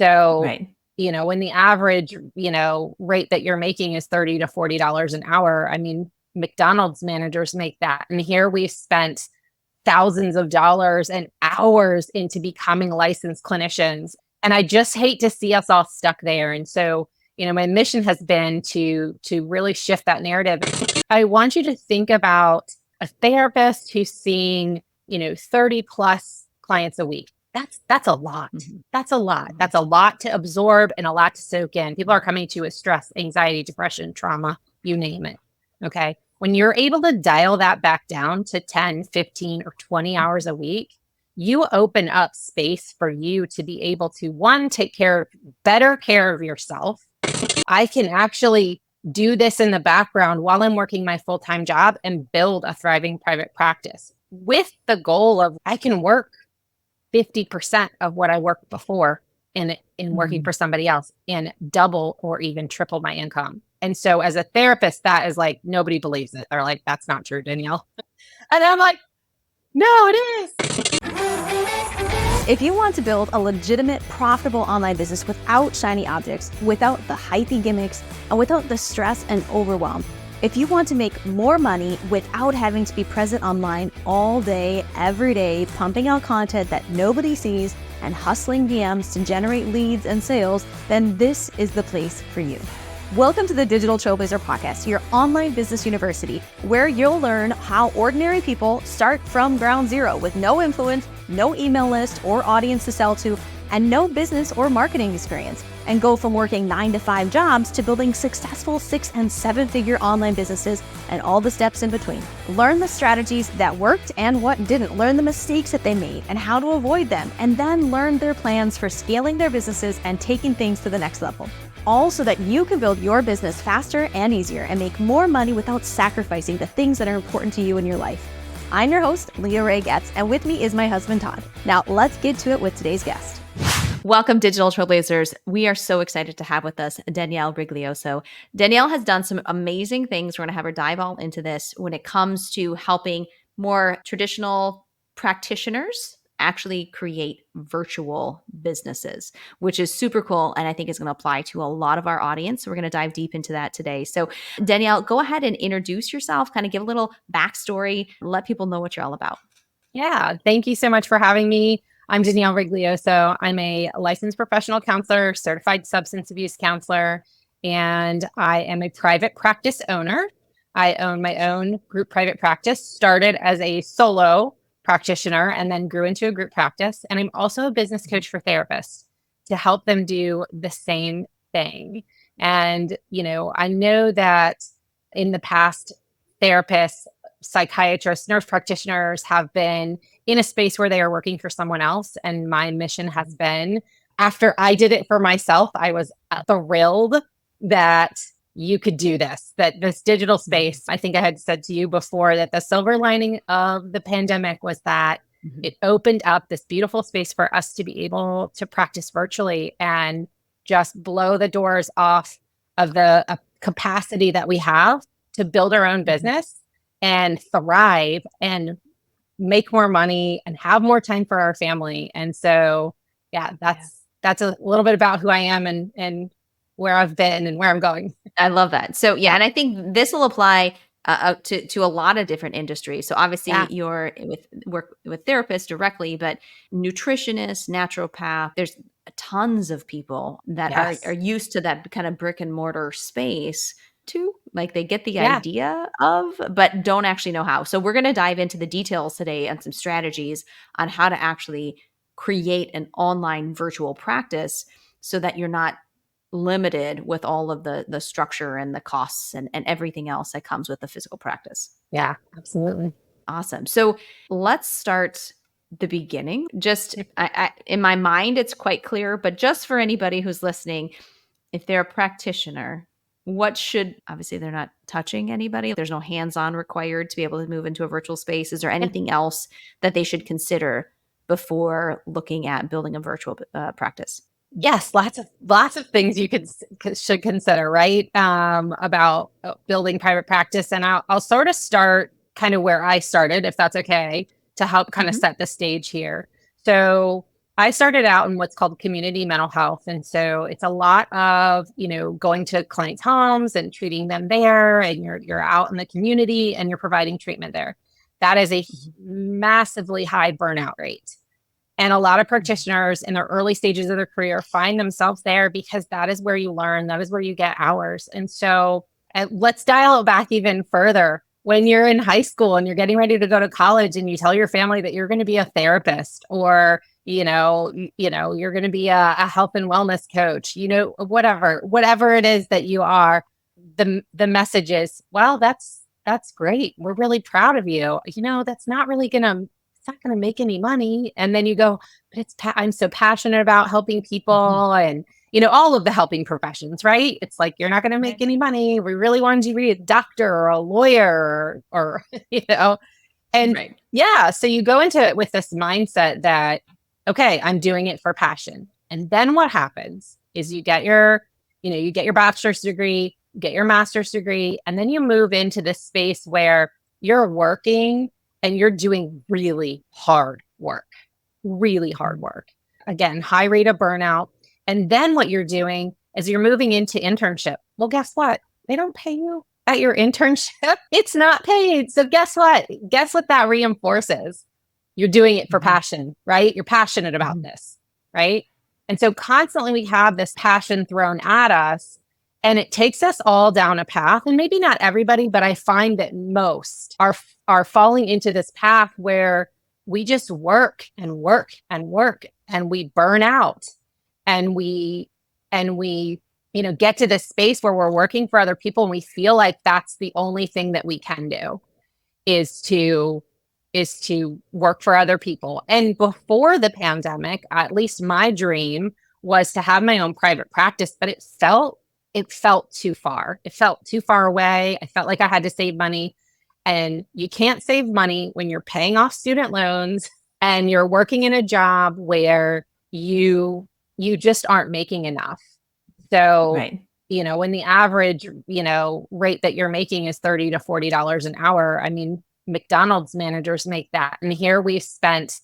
So, Right. when the average, rate that you're making is $30 to $40 an hour, I mean, McDonald's managers make that. And here we've spent thousands of dollars and hours into becoming licensed clinicians. And I just hate to see us all stuck there. And so, my mission has been to really shift that narrative. I want you to think about a therapist who's seeing, 30 plus clients a week. That's a lot. Mm-hmm. That's a lot. That's a lot to absorb and a lot to soak in. People are coming to you with stress, anxiety, depression, trauma, you name it. Okay. When you're able to dial that back down to 10, 15, or 20 hours a week, you open up space for you to be able to, one, take better care of yourself. I can actually do this in the background while I'm working my full-time job and build a thriving private practice with the goal of I can work 50% of what I worked before in working for somebody else and double or even triple my income. And so as a therapist, that is like, nobody believes it. They're like, that's not true, Denielle. And I'm like, no, it is. If you want to build a legitimate, profitable online business without shiny objects, without the hypey gimmicks, and without the stress and overwhelm, if you want to make more money without having to be present online all day, every day, pumping out content that nobody sees and hustling DMs to generate leads and sales, then this is the place for you. Welcome to the Digital Trailblazer podcast, your online business university, where you'll learn how ordinary people start from ground zero with no influence, no email list or audience to sell to, and no business or marketing experience, and go from working 9-to-5 jobs to building successful 6- and 7-figure online businesses and all the steps in between. Learn the strategies that worked and what didn't. Learn the mistakes that they made and how to avoid them, and then learn their plans for scaling their businesses and taking things to the next level. All so that you can build your business faster and easier and make more money without sacrificing the things that are important to you in your life. I'm your host, Leah Ray Getz, and with me is my husband, Todd. Now, let's get to it with today's guest. Welcome, Digital Trailblazers. We are so excited to have with us Denielle Rigoglioso. Denielle has done some amazing things. We're going to have her dive all into this when it comes to helping more traditional practitioners actually create virtual businesses, which is super cool. And I think is going to apply to a lot of our audience. So we're going to dive deep into that today. So Denielle, go ahead and introduce yourself, kind of give a little backstory, let people know what you're all about. Yeah. Thank you so much for having me. I'm Denielle Rigoglioso. I'm a licensed professional counselor, certified substance abuse counselor, and I am a private practice owner. I own my own group private practice, started as a solo practitioner and then grew into a group practice. And I'm also a business coach for therapists to help them do the same thing. And, I know that in the past, therapists, psychiatrists, nurse practitioners have been in a space where they are working for someone else. And my mission has been, after I did it for myself, I was thrilled that you could do this, that this digital space, I think I had said to you before that the silver lining of the pandemic was that it opened up this beautiful space for us to be able to practice virtually and just blow the doors off of the capacity that we have to build our own business and thrive and make more money and have more time for our family. And so, that's a little bit about who I am and where I've been and where I'm going. I love that. So, and I think this will apply to a lot of different industries. So obviously you're work with therapists directly, but nutritionists, naturopath, there's tons of people that are used to that kind of brick and mortar space too. Like they get the idea of, but don't actually know how. So we're going to dive into the details today and some strategies on how to actually create an online virtual practice so that you're not limited with all of the structure and the costs and everything else that comes with the physical practice. Yeah, absolutely. Awesome. So let's start the beginning. Just I, in my mind, it's quite clear, but just for anybody who's listening, if they're a practitioner, obviously they're not touching anybody. There's no hands-on required to be able to move into a virtual space. Is there anything else that they should consider before looking at building a virtual practice? Yes, lots of things you should consider, right? About building private practice, and I'll sort of start kind of where I started, if that's okay, to help kind of set the stage here. So, I started out in what's called community mental health. And so it's a lot of, going to clients' homes and treating them there. And you're out in the community and you're providing treatment there. That is a massively high burnout rate. And a lot of practitioners in their early stages of their career find themselves there because that is where you learn. That is where you get hours. And so let's dial it back even further. When you're in high school and you're getting ready to go to college and you tell your family that you're going to be a therapist or, you're going to be a health and wellness coach, whatever it is that you are, the message is, well, that's great. We're really proud of you. That's not really it's not going to make any money. And then you go, but I'm so passionate about helping people and, all of the helping professions, right? It's like, you're not going to make any money. We really wanted you to be a doctor or a lawyer or and so you go into it with this mindset that, okay, I'm doing it for passion. And then what happens is you get your bachelor's degree, you get your master's degree, and then you move into this space where you're working and you're doing really hard work. Again, high rate of burnout. And then what you're doing is you're moving into internship. Well, guess what? They don't pay you at your internship. It's not paid. So guess what? Guess what that reinforces? You're doing it for passion, right? You're passionate about this, right? And so constantly we have this passion thrown at us and it takes us all down a path. And maybe not everybody, but I find that most are falling into this path where we just work and work and work and we burn out and we get to this space where we're working for other people and we feel like that's the only thing that we can do is to work for other people. And before the pandemic, at least my dream was to have my own private practice, but it felt too far. It felt too far away. I felt like I had to save money. And you can't save money when you're paying off student loans and you're working in a job where you just aren't making enough. So, when the average, rate that you're making is $30 to $40 an hour, I mean, McDonald's managers make that. And here we've spent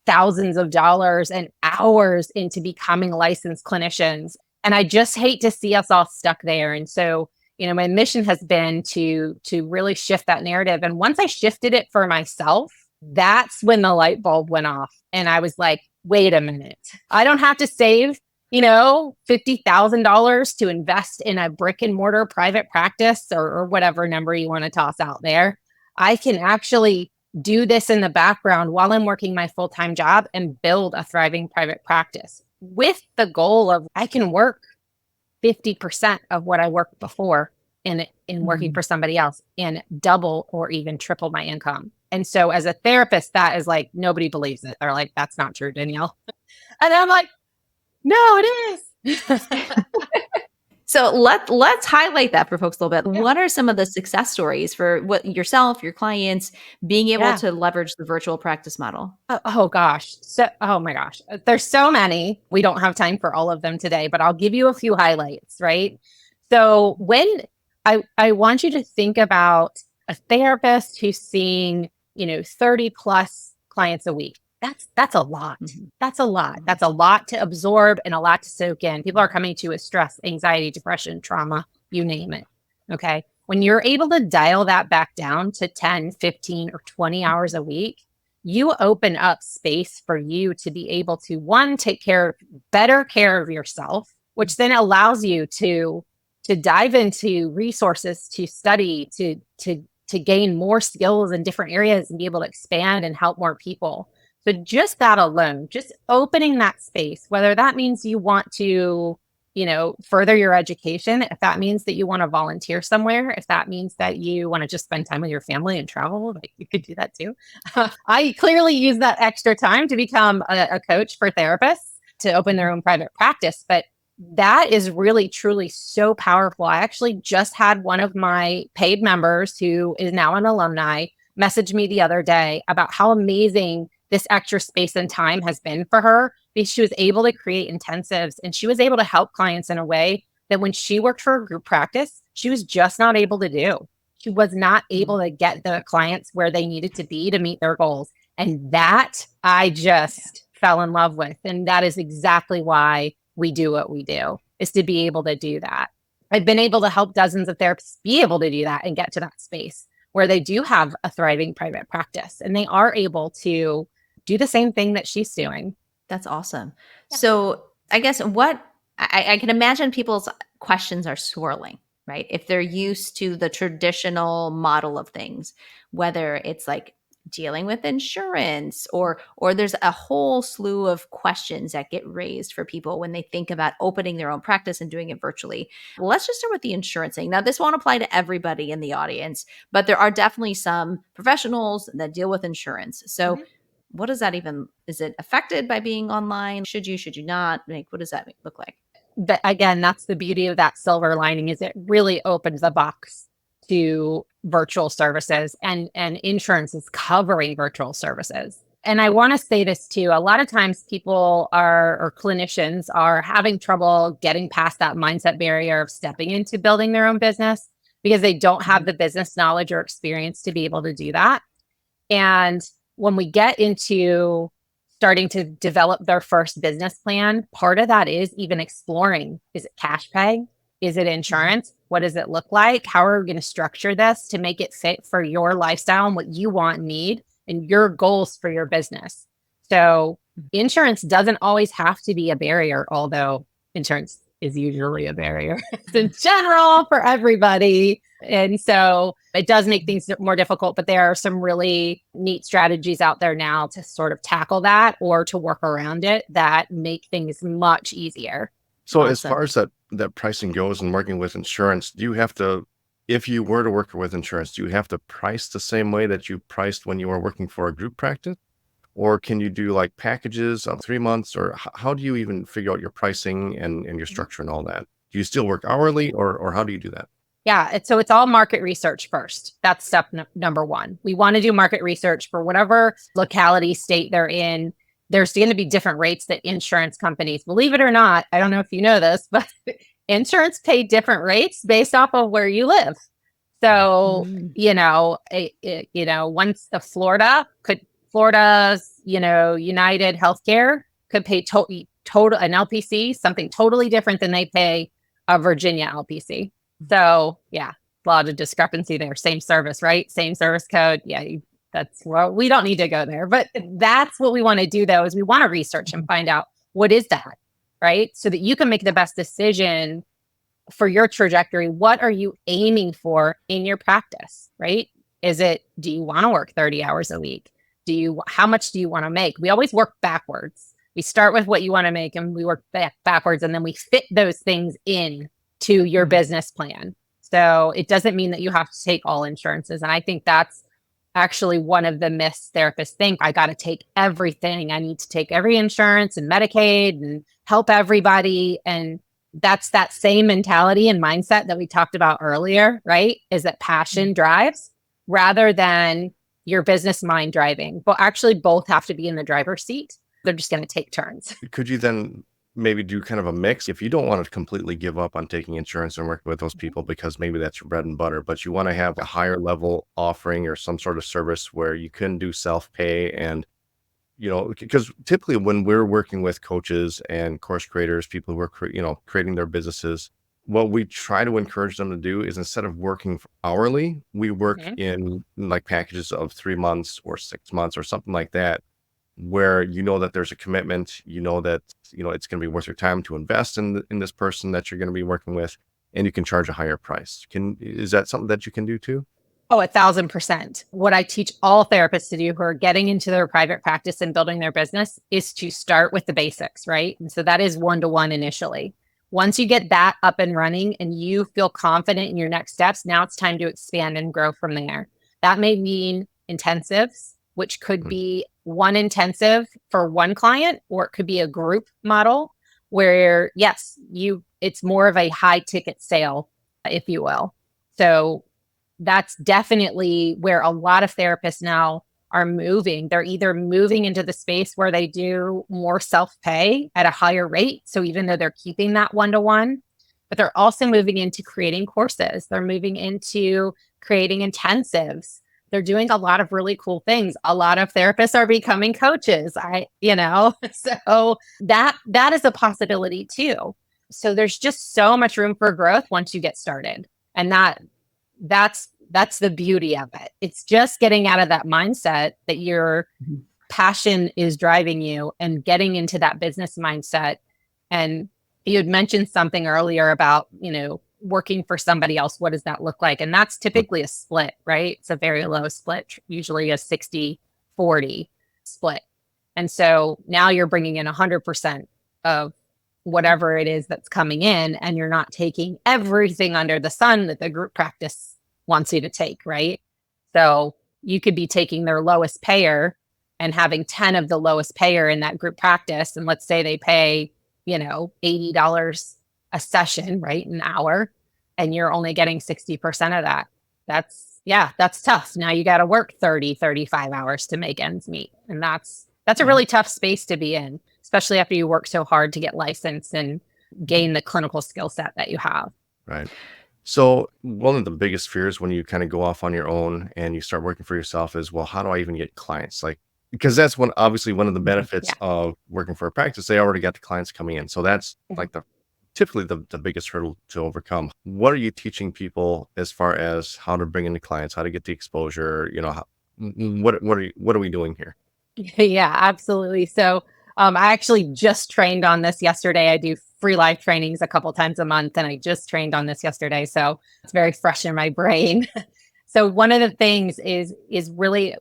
thousands of dollars and hours into becoming licensed clinicians. And I just hate to see us all stuck there. And so, my mission has been to really shift that narrative. And once I shifted it for myself, that's when the light bulb went off. And I was like, wait a minute, I don't have to save, $50,000 to invest in a brick and mortar private practice or whatever number you want to toss out there. I can actually do this in the background while I'm working my full-time job and build a thriving private practice with the goal of I can work 50% of what I worked before in working for somebody else and double or even triple my income. And so as a therapist, that is like, nobody believes it. They're like, that's not true, Denielle. And I'm like, no, it is. So let's highlight that for folks a little bit. Yeah. What are some of the success stories for yourself, your clients being able to leverage the virtual practice model? Oh my gosh. There's so many. We don't have time for all of them today, but I'll give you a few highlights, right? So when I want you to think about a therapist who's seeing, 30 plus clients a week. That's a lot. That's a lot. That's a lot to absorb and a lot to soak in. People are coming to you with stress, anxiety, depression, trauma, you name it. Okay. When you're able to dial that back down to 10, 15, or 20 hours a week, you open up space for you to be able to, one, take better care of yourself, which then allows you to dive into resources, to study, to gain more skills in different areas and be able to expand and help more people. So just that alone, just opening that space, whether that means you want to, further your education, if that means that you want to volunteer somewhere, if that means that you want to just spend time with your family and travel, like you could do that too. I clearly use that extra time to become a coach for therapists to open their own private practice. But that is really, truly so powerful. I actually just had one of my paid members who is now an alumni message me the other day about how amazing this extra space and time has been for her because she was able to create intensives and she was able to help clients in a way that when she worked for a group practice, she was just not able to do. She was not able to get the clients where they needed to be to meet their goals. And that I just fell in love with. And that is exactly why we do what we do, is to be able to do that. I've been able to help dozens of therapists be able to do that and get to that space where they do have a thriving private practice and they are able to do the same thing that she's doing. That's awesome. Yeah. So I guess I can imagine people's questions are swirling, right? If they're used to the traditional model of things, whether it's like dealing with insurance or there's a whole slew of questions that get raised for people when they think about opening their own practice and doing it virtually. Let's just start with the insurance thing. Now, this won't apply to everybody in the audience, but there are definitely some professionals that deal with insurance. So what does that even, is it affected by being online? Should you not? Like, what does that look like? But again, that's the beauty of that silver lining, is it really opens the box to virtual services, and insurance is covering virtual services. And I want to say this too, a lot of times people or clinicians are having trouble getting past that mindset barrier of stepping into building their own business because they don't have the business knowledge or experience to be able to do that. And when we get into starting to develop their first business plan, part of that is even exploring, is it cash pay? Is it insurance? What does it look like? How are we going to structure this to make it fit for your lifestyle and what you want and need and your goals for your business? So insurance doesn't always have to be a barrier, although insurance is usually a barrier in general for everybody. And so it does make things more difficult, but there are some really neat strategies out there now to sort of tackle that or to work around it that make things much easier. So as far as that pricing goes and working with insurance, do you have to, if you were to work with insurance, do you have to price the same way that you priced when you were working for a group practice? Or can you do like packages of 3 months? Or how do you even figure out your pricing and your structure and all that? Do you still work hourly or how do you do that? Yeah, so it's all market research first. That's step number one. We want to do market research for whatever locality, state they're in. There's going to be different rates that insurance companies, believe it or not, I don't know if you know this, but insurance pay different rates based off of where you live. So, once Florida's, United Healthcare could pay total an LPC, something totally different than they pay a Virginia LPC. So yeah, a lot of discrepancy there. Same service, right? Same service code. Yeah, we don't need to go there, but that's what we want to do though, is we want to research and find out what is that, right? So that you can make the best decision for your trajectory. What are you aiming for in your practice, right? Do you want to work 30 hours a week? How much do you want to make? We always work backwards. We start with what you want to make and we work backwards, and then we fit those things in to your business plan. So it doesn't mean that you have to take all insurances. And I think that's actually one of the myths therapists think. I got to take everything. I need to take every insurance and Medicaid and help everybody. And that's that same mentality and mindset that we talked about earlier, right? Is that passion drives rather than your business mind driving. But actually both have to be in the driver's seat. They're just going to take turns. Could you then maybe do kind of a mix if you don't want to completely give up on taking insurance and working with those people because maybe that's your bread and butter, but you want to have a higher level offering or some sort of service where you can do self-pay? And, because typically when we're working with coaches and course creators, people who are, creating their businesses, what we try to encourage them to do is instead of working hourly, we work in like packages of 3 months or 6 months or something like that, where that there's a commitment, that it's going to be worth your time to invest in this person that you're going to be working with, and you can charge a higher price. Is that something that you can do too? Oh, 1,000%. What I teach all therapists to do who are getting into their private practice and building their business is to start with the basics, right? And so that is 1-to-1 initially. Once you get that up and running and you feel confident in your next steps, now it's time to expand and grow from there. That may mean intensives, which could be one intensive for one client, or it could be a group model where, yes, it's more of a high ticket sale, if you will. So that's definitely where a lot of therapists now are moving. They're either moving into the space where they do more self-pay at a higher rate. So even though they're keeping that 1-to-1, but they're also moving into creating courses. They're moving into creating intensives. They're doing a lot of really cool things. A lot of therapists are becoming coaches. So that is a possibility too. So there's just so much room for growth once you get started. And that's the beauty of it. It's just getting out of that mindset that your passion is driving you and getting into that business mindset. And you had mentioned something earlier about, working for somebody else. What does that look like? And that's typically a split, right? It's a very low split, usually a 60-40 split. And so now you're bringing in 100% of whatever it is that's coming in, and you're not taking everything under the sun that the group practice wants you to take, right? So you could be taking their lowest payer and having 10 of the lowest payer in that group practice. And let's say they pay, $80 a session, right? An hour, and you're only getting 60% of that. That's tough. Now you got to work 30, 35 hours to make ends meet. And that's a really tough space to be in, especially after you work so hard to get licensed and gain the clinical skill set that you have. Right. So one of the biggest fears when you kind of go off on your own and you start working for yourself is, well, how do I even get clients? Because that's obviously one of the benefits of working for a practice. They already got the clients coming in. So that's typically the biggest hurdle to overcome. What are you teaching people as far as how to bring in the clients, how to get the exposure? What are we doing here? Yeah, absolutely. So I actually just trained on this yesterday. I do free live trainings a couple times a month, and I just trained on this yesterday. So it's very fresh in my brain. So one of the things is really,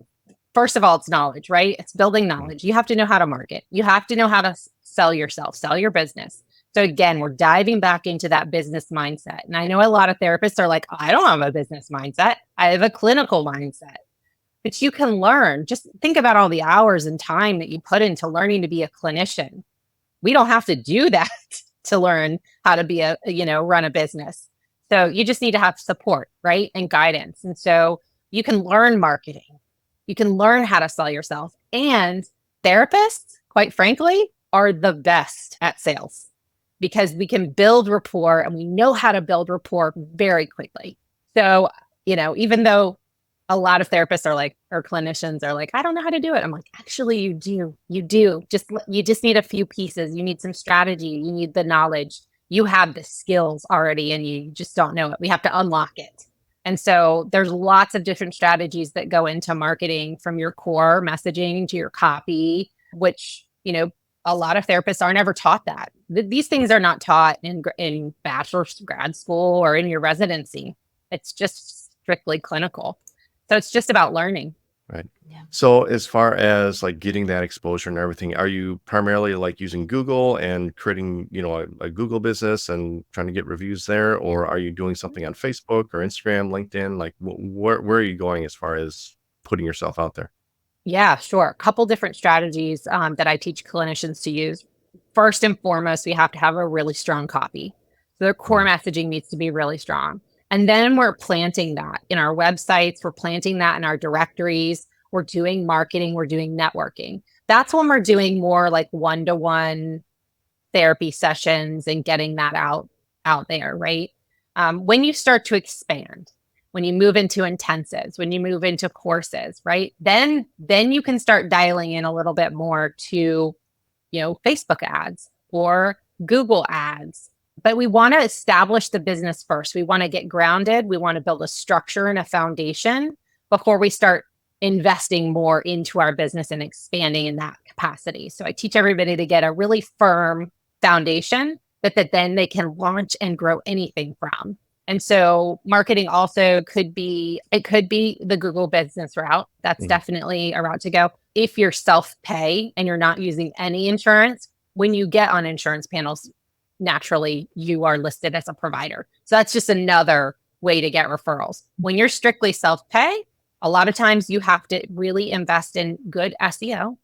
first of all, it's knowledge, right? It's building knowledge. You have to know how to market. You have to know how to sell yourself, sell your business. So again, we're diving back into that business mindset. And I know a lot of therapists are like, I don't have a business mindset. I have a clinical mindset. But you can learn. Just think about all the hours and time that you put into learning to be a clinician. We don't have to do that to learn how to be run a business. So you just need to have support, right? And guidance. And so you can learn marketing. You can learn how to sell yourself. And therapists, quite frankly, are the best at sales because we can build rapport and we know how to build rapport very quickly. So, even though a lot of therapists or clinicians are like, I don't know how to do it. I'm like, actually, you do. You just need a few pieces. You need some strategy. You need the knowledge. You have the skills already and you just don't know it. We have to unlock it. And so there's lots of different strategies that go into marketing, from your core messaging to your copy, which, a lot of therapists aren't ever taught that. These things are not taught in bachelor's grad school or in your residency. It's just strictly clinical. So it's just about learning. Right. Yeah. So as far as getting that exposure and everything, are you primarily using Google and creating, a Google business and trying to get reviews there? Or are you doing something on Facebook or Instagram, LinkedIn? Where are you going as far as putting yourself out there? Yeah, sure. A couple different strategies that I teach clinicians to use. First and foremost, we have to have a really strong copy. So their core messaging needs to be really strong. And then we're planting that in our websites. We're planting that in our directories. We're doing marketing. We're doing networking. That's when we're doing more one-to-one therapy sessions and getting that out there, right? When you start to expand, when you move into intensives, when you move into courses, right? Then you can start dialing in a little bit more to, Facebook ads or Google ads. But we want to establish the business first. We want to get grounded. We want to build a structure and a foundation before we start investing more into our business and expanding in that capacity. So I teach everybody to get a really firm foundation that then they can launch and grow anything from. And so marketing also could be the Google business route. That's definitely a route to go. If you're self-pay and you're not using any insurance, when you get on insurance panels, naturally you are listed as a provider. So that's just another way to get referrals. When you're strictly self-pay, a lot of times you have to really invest in good SEO,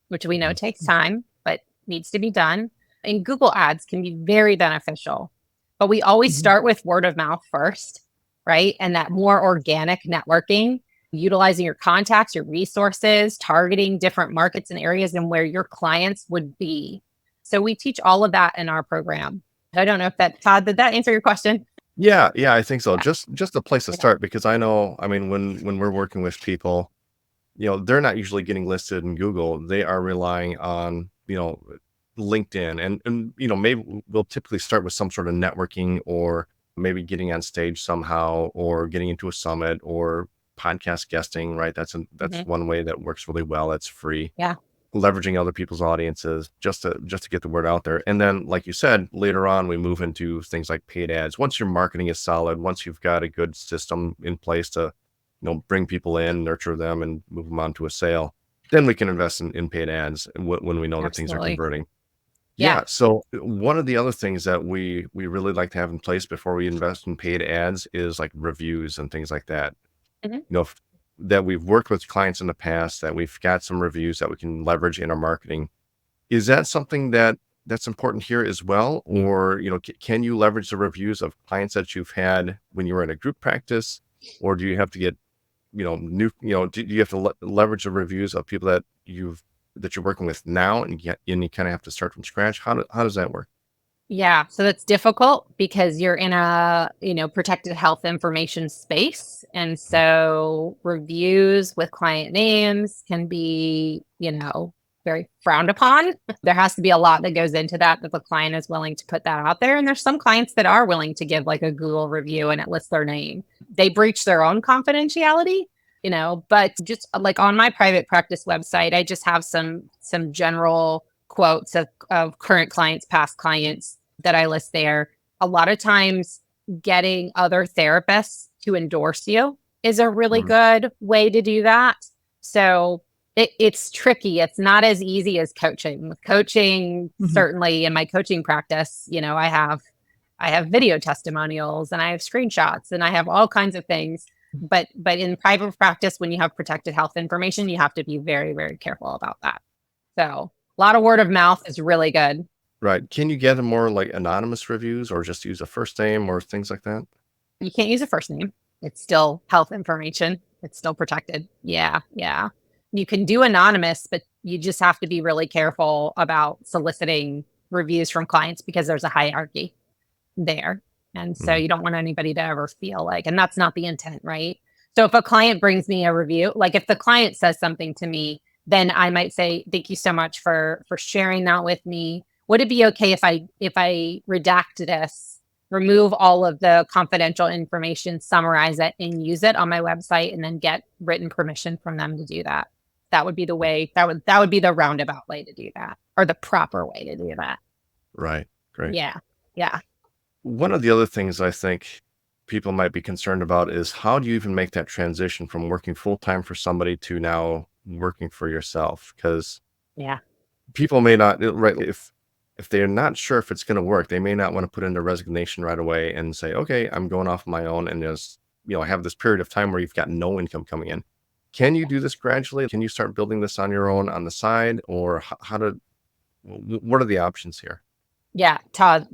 which we know takes time, but needs to be done. And Google ads can be very beneficial. But we always start with word of mouth first, right? And that more organic networking, utilizing your contacts, your resources, targeting different markets and areas and where your clients would be. So we teach all of that in our program. I don't know if Todd, did that answer your question? Yeah, I think so. Yeah. Just a place to Okay. start, because I know, I mean, when we're working with people, they're not usually getting listed in Google. They are relying on, LinkedIn, and maybe we'll typically start with some sort of networking, or maybe getting on stage somehow, or getting into a summit, or podcast guesting, right? That's Mhm. one way that works really well. It's free. Yeah. Leveraging other people's audiences just to get the word out there. And then, like you said, later on we move into things like paid ads. Once your marketing is solid, once you've got a good system in place to, bring people in, nurture them, and move them on to a sale, then we can invest in paid ads when we know that things are Absolutely. converting. Yeah. Yeah. So one of the other things that we really like to have in place before we invest in paid ads is like reviews and things like that. Mhm. If, that we've worked with clients in the past, that we've got some reviews that we can leverage in our marketing. Is that something that's important here as well? Or, can you leverage the reviews of clients that you've had when you were in a group practice? Or do you have to get, do you have to leverage the reviews of people that you're working with now, and you kind of have to start from scratch? How does that work? Yeah, so that's difficult because you're in a, protected health information space. And so reviews with client names can be, very frowned upon. There has to be a lot that goes into that the client is willing to put that out there. And there's some clients that are willing to give like a Google review and it lists their name. They breach their own confidentiality, but just like on my private practice website, I just have some general quotes of current clients, past clients that I list there. A lot of times getting other therapists to endorse you is a really Mhm. good way to do that. So it's tricky. It's not as easy as coaching. With coaching, Mhm. certainly in my coaching practice, I have video testimonials and I have screenshots and I have all kinds of things. But in private practice, when you have protected health information, you have to be very, very careful about that. So a lot of word of mouth is really good. Right. Can you get more like anonymous reviews, or just use a first name or things like that? You can't use a first name. It's still health information. It's still protected. Yeah, yeah. You can do anonymous, but you just have to be really careful about soliciting reviews from clients because there's a hierarchy there. And so Mhm. you don't want anybody to ever feel like, and that's not the intent, right? So if a client brings me a review, like if the client says something to me, then I might say, "Thank you so much for sharing that with me. Would it be okay if I redact this, remove all of the confidential information, summarize it, and use it on my website, and then get written permission from them to do that?" That would be the way. That would be the roundabout way to do that, or the proper way to do that. Right. Great. Yeah, yeah. One of the other things I think people might be concerned about is, how do you even make that transition from working full time for somebody to now working for yourself? Because Yeah. people may not, right, if they're not sure if it's going to work, they may not want to put in a resignation right away and say, okay, I'm going off on my own, and just, have this period of time where you've got no income coming in. Can you do this gradually? Can you start building this on your own on the side, or what are the options here? Yeah, Todd,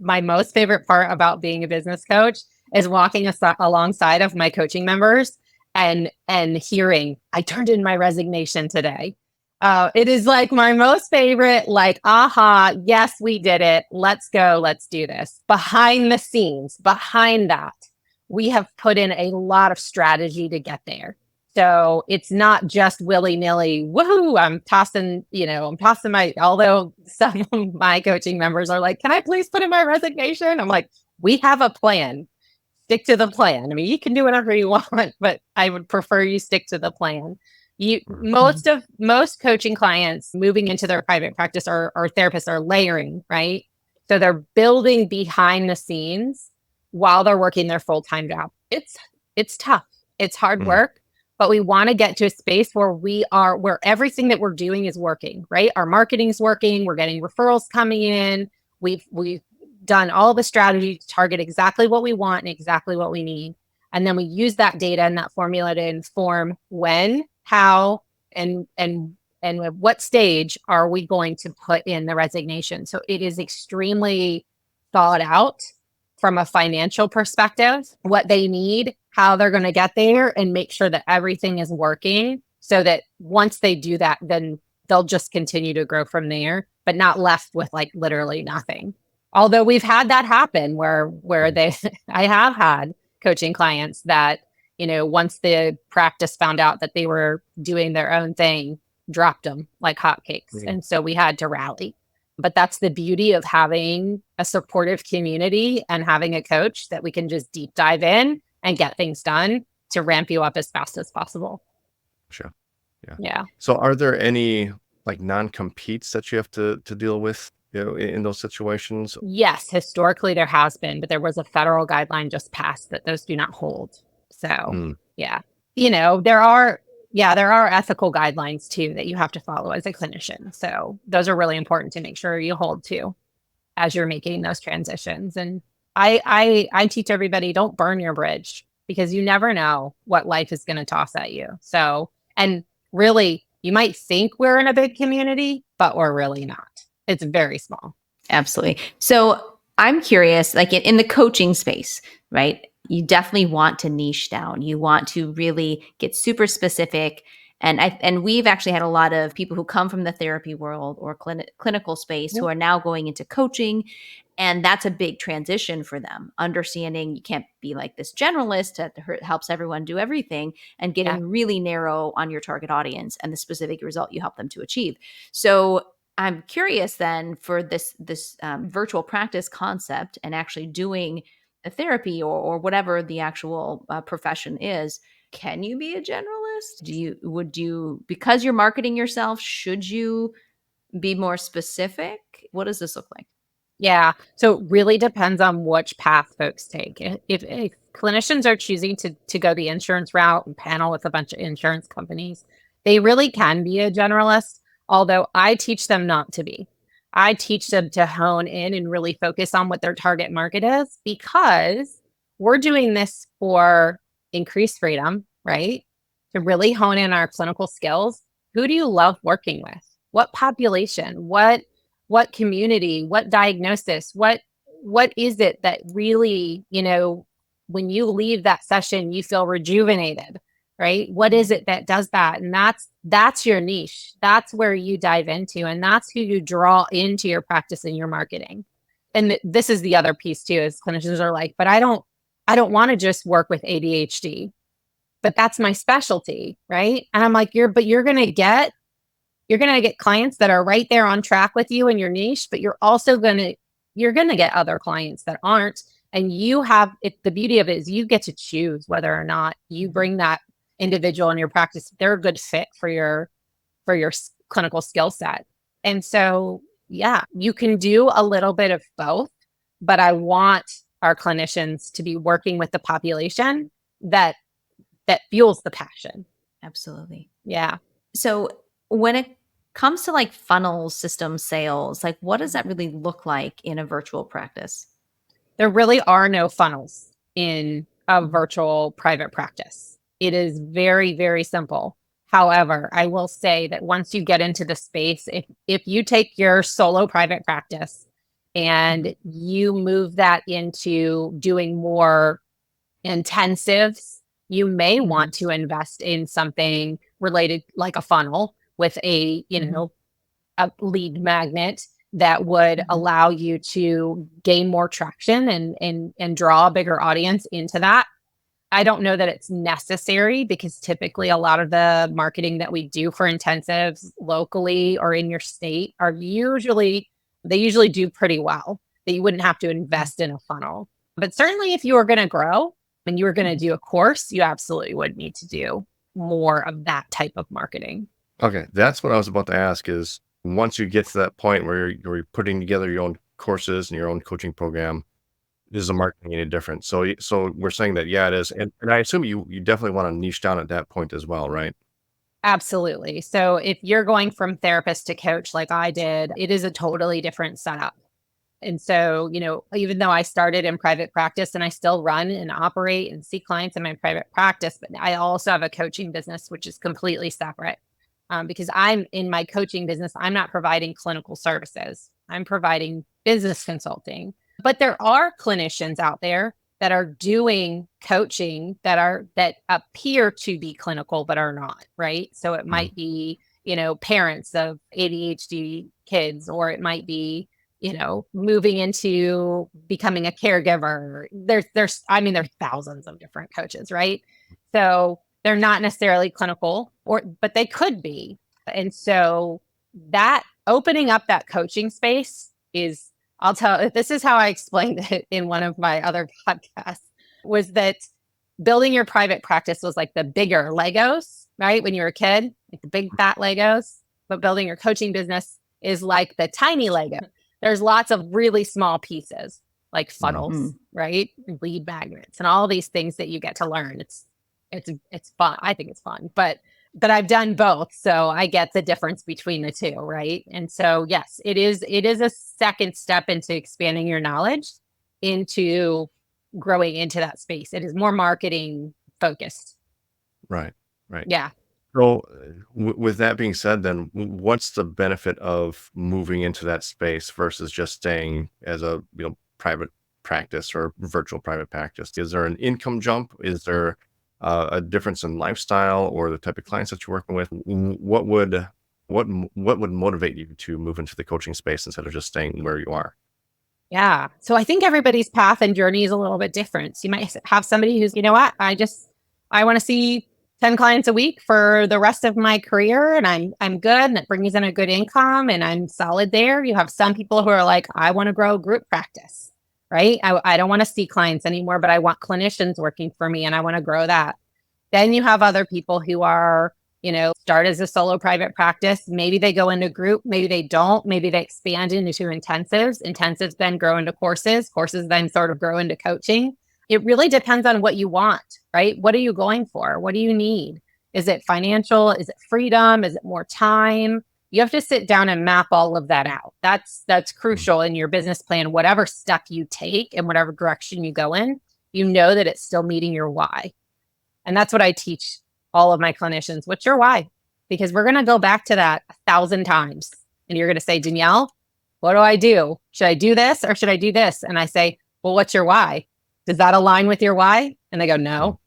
my most favorite part about being a business coach is walking alongside of my coaching members and hearing, "I turned in my resignation today." It is like my most favorite, like, aha, yes, we did it. Let's go. Let's do this. Behind the scenes, behind that, we have put in a lot of strategy to get there. So it's not just willy nilly, woohoo, I'm tossing although some of my coaching members are like, "Can I please put in my resignation?" I'm like, "We have a plan. Stick to the plan. I mean, you can do whatever you want, but I would prefer you stick to the plan." Mhm. Most coaching clients moving into their private practice or therapists are layering, right? So they're building behind the scenes while they're working their full-time job. It's tough. It's hard Mhm. work, but we want to get to a space where everything that we're doing is working, right? Our marketing's working, we're getting referrals coming in. We've done all the strategy to target exactly what we want and exactly what we need. And then we use that data and that formula to inform when, how, and at what stage are we going to put in the resignation. So it is extremely thought out from a financial perspective, what they need, how they're going to get there, and make sure that everything is working so that once they do that, then they'll just continue to grow from there, but not left with like literally nothing Although we've had that happen where they, I have had coaching clients that, once the practice found out that they were doing their own thing, dropped them like hotcakes. Mhm. And so we had to rally. But that's the beauty of having a supportive community and having a coach that we can just deep dive in and get things done to ramp you up as fast as possible. Sure. Yeah. Yeah. So are there any like non-competes that you have to deal with, in those situations? Yes, historically there has been, but there was a federal guideline just passed that those do not hold. So, Mm. yeah. There are ethical guidelines too that you have to follow as a clinician. So, those are really important to make sure you hold to as you're making those transitions. And I teach everybody, don't burn your bridge, because you never know what life is going to toss at you. So, and really, you might think we're in a big community, but we're really not. It's very small. Absolutely. So I'm curious, like in the coaching space, right? You definitely want to niche down. You want to really get super specific. And we've actually had a lot of people who come from the therapy world or clinical space who are now going into coaching. And that's a big transition for them. Understanding you can't be like this generalist that helps everyone do everything, and getting really narrow on your target audience and the specific result you help them to achieve. So I'm curious then, for this virtual practice concept and actually doing a therapy or whatever the actual profession is, can you be a generalist? Would you, because you're marketing yourself, should you be more specific? What does this look like? Yeah. So it really depends on which path folks take. If clinicians are choosing to go the insurance route and panel with a bunch of insurance companies, they really can be a generalist, although I teach them not to be. I teach them to hone in and really focus on what their target market is, because we're doing this for increased freedom, right? To really hone in our clinical skills. Who do you love working with? What population? What community, what diagnosis, what is it that really, when you leave that session, you feel rejuvenated, right? What is it that does that? And that's your niche. That's where you dive into, and that's who you draw into your practice and your marketing. And this is the other piece too, is clinicians are like, but I don't want to just work with ADHD, but that's my specialty, right? And I'm like, you're going to get clients that are right there on track with you in your niche, but you're going to get other clients that aren't. And the beauty of it is you get to choose whether or not you bring that individual in your practice. They're a good fit for your clinical skill set. And so, yeah, you can do a little bit of both, but I want our clinicians to be working with the population that fuels the passion. Absolutely. Yeah. So when it comes to like funnel system sales, like what does that really look like in a virtual practice? There really are no funnels in a virtual private practice. It is very, very simple. However, I will say that once you get into the space, if you take your solo private practice and you move that into doing more intensives, you may want to invest in something related like a funnel with a lead magnet that would allow you to gain more traction and draw a bigger audience into that. I don't know that it's necessary, because typically a lot of the marketing that we do for intensives locally or in your state usually do pretty well, that you wouldn't have to invest in a funnel. But certainly if you were going to grow and you were going to do a course, you absolutely would need to do more of that type of marketing. Okay, that's what I was about to ask, is once you get to that point where you're putting together your own courses and your own coaching program, is the marketing any different? So we're saying that, yeah, it is. And I assume you definitely want to niche down at that point as well, right? Absolutely. So if you're going from therapist to coach like I did, it is a totally different setup. And so, even though I started in private practice and I still run and operate and see clients in my private practice, but I also have a coaching business, which is completely separate. Because I'm in my coaching business, I'm not providing clinical services. I'm providing business consulting. But there are clinicians out there that are doing coaching that appear to be clinical, but are not, right? So it might be, parents of ADHD kids, or it might be moving into becoming a caregiver. There's thousands of different coaches, right? So they're not necessarily clinical, but they could be. And so that opening up that coaching space is, this is how I explained it in one of my other podcasts, was that building your private practice was like the bigger Legos, right? When you were a kid, like the big fat Legos, but building your coaching business is like the tiny Lego. There's lots of really small pieces like funnels, right? Lead magnets and all these things that you get to learn. It's fun. I think it's fun, but I've done both. So I get the difference between the two, right? And so, yes, it is a second step into expanding your knowledge into growing into that space. It is more marketing focused. Right. Yeah. So with that being said, then what's the benefit of moving into that space versus just staying as a private practice or virtual private practice? Is there an income jump? Is there a difference in lifestyle or the type of clients that you're working with? What would motivate you to move into the coaching space instead of just staying where you are? Yeah. So I think everybody's path and journey is a little bit different. So you might have somebody who's, I want to see 10 clients a week for the rest of my career, and I'm good, and it brings in a good income, and I'm solid there. You have some people who are like, I want to grow group practice, right? I don't want to see clients anymore, but I want clinicians working for me, and I want to grow that. Then you have other people who are, start as a solo private practice. Maybe they go into group, maybe they don't, maybe they expand into intensives then grow into courses then sort of grow into coaching. It really depends on what you want, right? What are you going for? What do you need? Is it financial? Is it freedom? Is it more time? You have to sit down and map all of that out. That's crucial in your business plan. Whatever step you take and whatever direction you go in, that it's still meeting your why. And that's what I teach all of my clinicians. What's your why? Because we're going to go back to that 1,000 times. And you're going to say, Denielle, what do I do? Should I do this or should I do this? And I say, well, what's your why? Does that align with your why? And they go, no.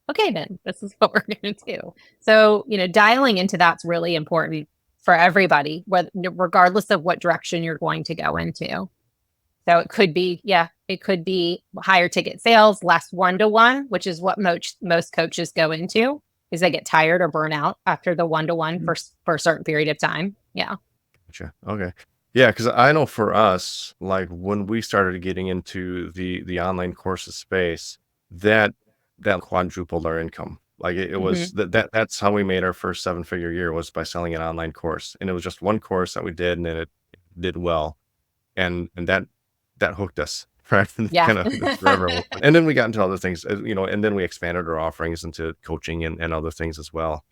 Okay, then this is what we're going to do. So, dialing into that's really important for everybody, regardless of what direction you're going to go into. So it could be higher ticket sales, less one-to-one, which is what most coaches go into, is they get tired or burn out after the one-to-one for a certain period of time. Yeah. Gotcha. Okay. Yeah, because I know for us, like when we started getting into the online courses space, that quadrupled our income. Like it was that's how we made our first 7-figure year, was by selling an online course. And it was just one course that we did, and then it did well. And that hooked us, right? Yeah. Kind of forever. And then we got into other things, and then we expanded our offerings into coaching and other things as well.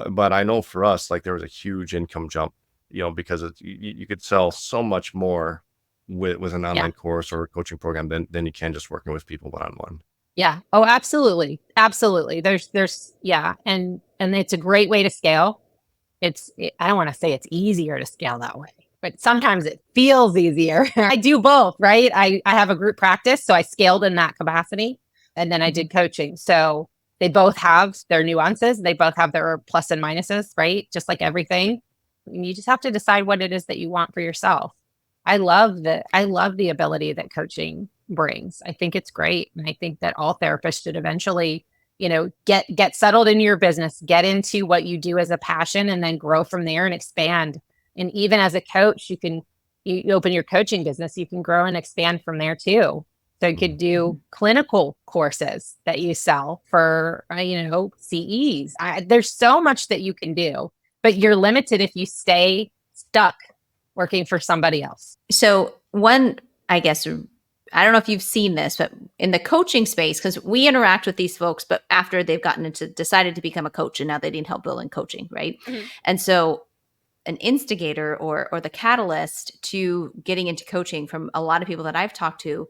But I know for us, like there was a huge income jump, because you could sell so much more with an online course or a coaching program than you can just working with people one-on-one. Yeah. Oh, absolutely. Absolutely. There's and it's a great way to scale. I don't want to say it's easier to scale that way, but sometimes it feels easier. I do both, right? I have a group practice, so I scaled in that capacity, and then I did coaching. So they both have their nuances. They both have their plus and minuses, right? Just like everything. You just have to decide what it is that you want for yourself. I love the ability that coaching brings. I think it's great. And I think that all therapists should eventually, get settled in your business, get into what you do as a passion, and then grow from there and expand. And even as a coach, you open your coaching business, you can grow and expand from there too. So you could do clinical courses that you sell for, CEs. There's so much that you can do, but you're limited if you stay stuck working for somebody else. So one, I guess, I don't know if you've seen this, but in the coaching space, because we interact with these folks, but after they've decided to become a coach, and now they need help building coaching, right? And so an instigator or the catalyst to getting into coaching from a lot of people that I've talked to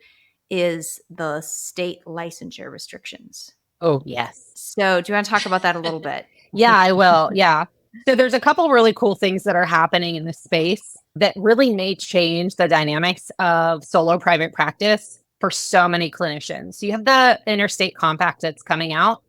is the state licensure restrictions. Oh, yes. So do you want to talk about that a little bit? Yeah, I will. Yeah. So there's a couple really cool things that are happening in this space that really may change the dynamics of solo private practice for so many clinicians. You have the interstate compact that's coming out,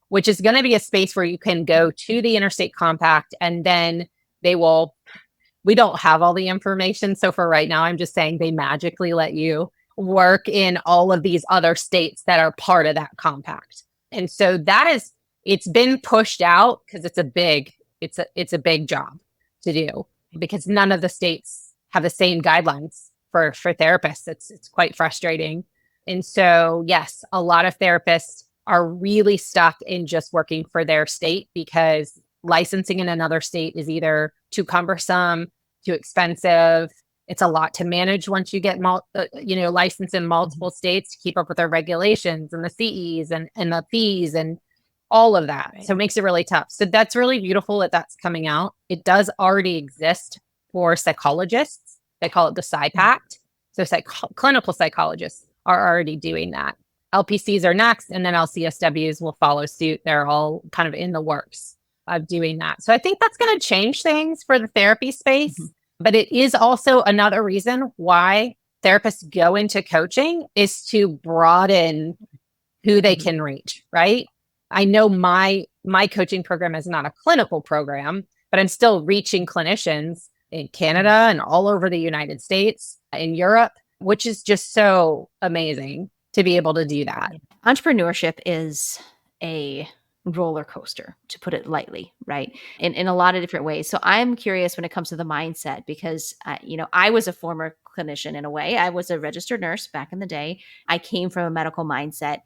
which is going to be a space where you can go to the interstate compact, and then we we don't have all the information. So for right now, I'm just saying they magically let you work in all of these other states that are part of that compact. And so it's been pushed out because it's a big job to do, because none of the states have the same guidelines for therapists. It's quite frustrating. And so, yes, a lot of therapists are really stuck in just working for their state because licensing in another state is either too cumbersome, too expensive. It's a lot to manage once you get licensed in multiple states to keep up with their regulations and the CEs and the fees and all of that. Right. So it makes it really tough. So that's really beautiful that that's coming out. It does already exist for psychologists. They call it the PsyPact. So clinical psychologists are already doing that. LPCs are next, and then LCSWs will follow suit. They're all kind of in the works of doing that. So I think that's going to change things for the therapy space. But it is also another reason why therapists go into coaching is to broaden who they can reach, right? I know my coaching program is not a clinical program, but I'm still reaching clinicians in Canada and all over the United States, in Europe, which is just so amazing to be able to do that. Entrepreneurship is a roller coaster, to put it lightly, right? In a lot of different ways. So I'm curious when it comes to the mindset, because, I was a former clinician in a way. I was a registered nurse back in the day. I came from a medical mindset.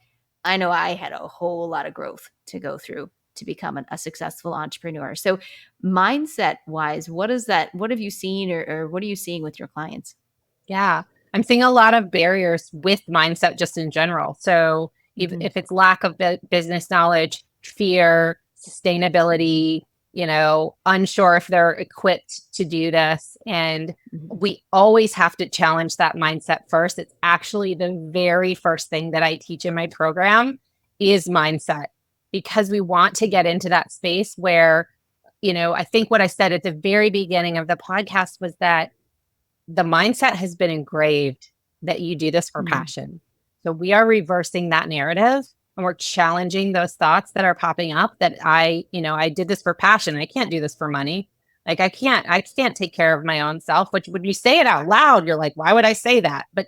I know I had a whole lot of growth to go through to become a successful entrepreneur. So mindset wise, what have you seen or what are you seeing with your clients? Yeah, I'm seeing a lot of barriers with mindset just in general. So even if it's lack of business knowledge, fear, sustainability, unsure if they're equipped to do this. And we always have to challenge that mindset first. It's actually the very first thing that I teach in my program is mindset, because we want to get into that space where, I think what I said at the very beginning of the podcast was that the mindset has been engraved that you do this for passion. So we are reversing that narrative. And we're challenging those thoughts that are popping up that I did this for passion. I can't do this for money. Like I can't take care of my own self, which when you say it out loud, you're like, why would I say that? But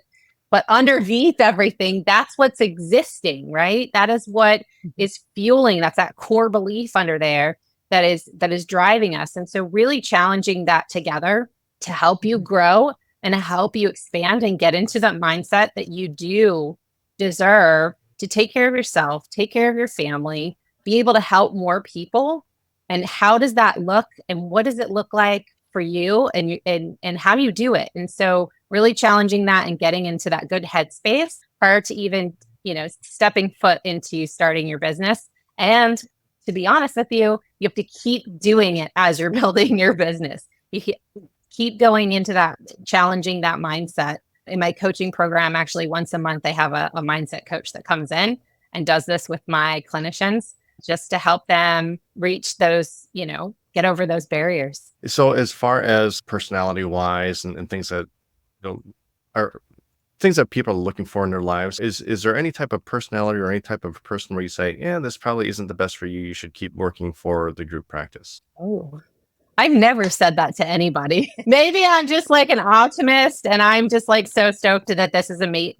underneath everything, that's what's existing, right? That is what is fueling. That's that core belief under there that is driving us. And so really challenging that together to help you grow and to help you expand and get into that mindset that you do deserve to take care of yourself, take care of your family, be able to help more people. And how does that look? And what does it look like for you? And how do you do it? And so really challenging that and getting into that good headspace prior to even, stepping foot into starting your business. And to be honest with you, you have to keep doing it as you're building your business. You keep going into that, challenging that mindset. In my coaching program, actually once a month, I have a mindset coach that comes in and does this with my clinicians just to help them reach those, get over those barriers. So as far as personality wise and things that are things that people are looking for in their lives, is there any type of personality or any type of person where you say, yeah, this probably isn't the best for you. You should keep working for the group practice? Oh, I've never said that to anybody. Maybe I'm just like an optimist and I'm just like so stoked that this is amazing.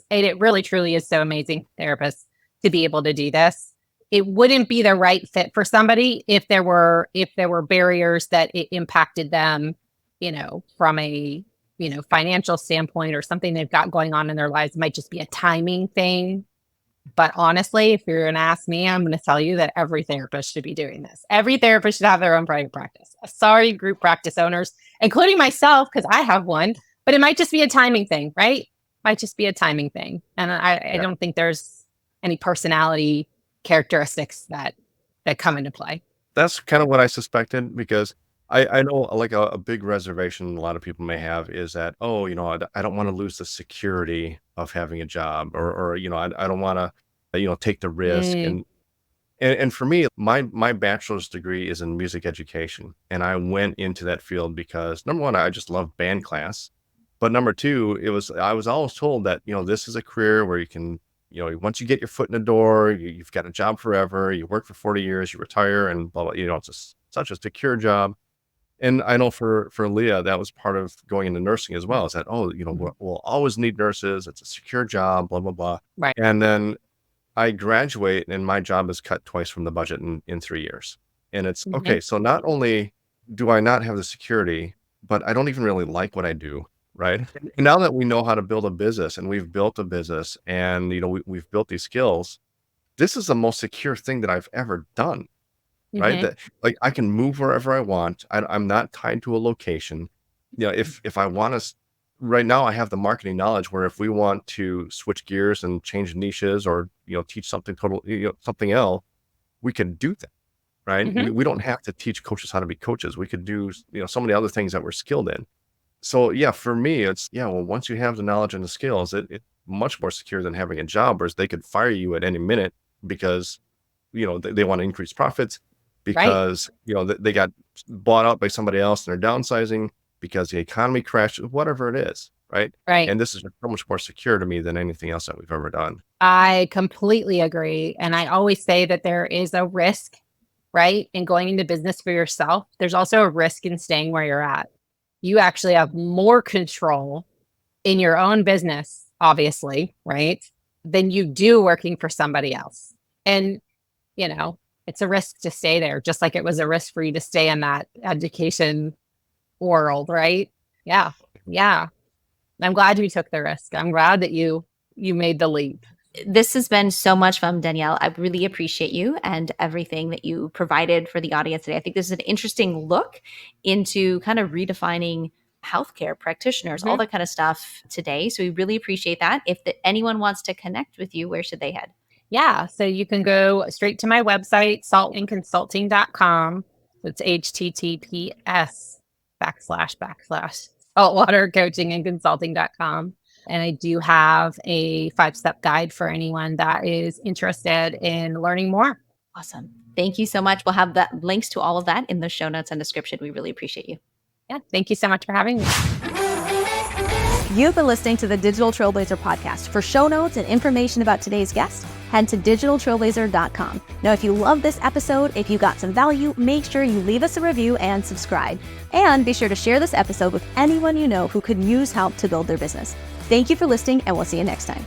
It really truly is so amazing, therapists, to be able to do this. It wouldn't be the right fit for somebody if there were barriers that it impacted them, from a, financial standpoint or something they've got going on in their lives. It might just be a timing thing. But honestly, if you're going to ask me, I'm going to tell you that every therapist should be doing this. Every therapist should have their own private practice. Sorry, group practice owners, including myself, because I have one, but it might just be a timing thing, right? Might just be a timing thing. And I don't think there's any personality characteristics that come into play. That's kind of what I suspected, because I know like a big reservation a lot of people may have is that, I don't want to lose the security of having a job or I don't want to, take the risk. And for me, my bachelor's degree is in music education. And I went into that field because number one, I just love band class. But number two, I was always told that, this is a career where you can, once you get your foot in the door, you've got a job forever, you work for 40 years, you retire and blah, blah, it's such a secure job. And I know for Leah, that was part of going into nursing as well. Is that, we'll always need nurses. It's a secure job, blah, blah, blah. Right. And then I graduate and my job is cut twice from the budget in 3 years. And it's okay. So not only do I not have the security, but I don't even really like what I do. Right. And now that we know how to build a business and we've built a business and, we've built these skills, this is the most secure thing that I've ever done. Right. That like I can move wherever I want. I'm not tied to a location. If I want to, right now I have the marketing knowledge where if we want to switch gears and change niches or, teach something something else, we can do that. Right. We don't have to teach coaches how to be coaches. We could do, some of the other things that we're skilled in. So yeah, for me, it's, once you have the knowledge and the skills, it's much more secure than having a job, whereas they could fire you at any minute because, they want to increase profits. Because, they got bought out by somebody else and they're downsizing because the economy crashed, whatever it is. Right. Right. And this is so much more secure to me than anything else that we've ever done. I completely agree. And I always say that there is a risk, right, in going into business for yourself. There's also a risk in staying where you're at. You actually have more control in your own business, obviously, right, than you do working for somebody else. And, it's a risk to stay there, just like it was a risk for you to stay in that education world, right? Yeah. Yeah. I'm glad you took the risk. I'm glad that you made the leap. This has been so much fun, Denielle. I really appreciate you and everything that you provided for the audience today. I think this is an interesting look into kind of redefining healthcare practitioners, all that kind of stuff today. So we really appreciate that. If anyone wants to connect with you, where should they head? Yeah. So you can go straight to my website, saltandconsulting.com. It's https://saltwatercoachingandconsulting.com. And I do have a 5-step guide for anyone that is interested in learning more. Awesome. Thank you so much. We'll have the links to all of that in the show notes and description. We really appreciate you. Yeah. Thank you so much for having me. You've been listening to the Digital Trailblazer podcast. For show notes and information about today's guest, head to digitaltrailblazer.com. Now, if you love this episode, if you got some value, make sure you leave us a review and subscribe. And be sure to share this episode with anyone you know who could use help to build their business. Thank you for listening, and we'll see you next time.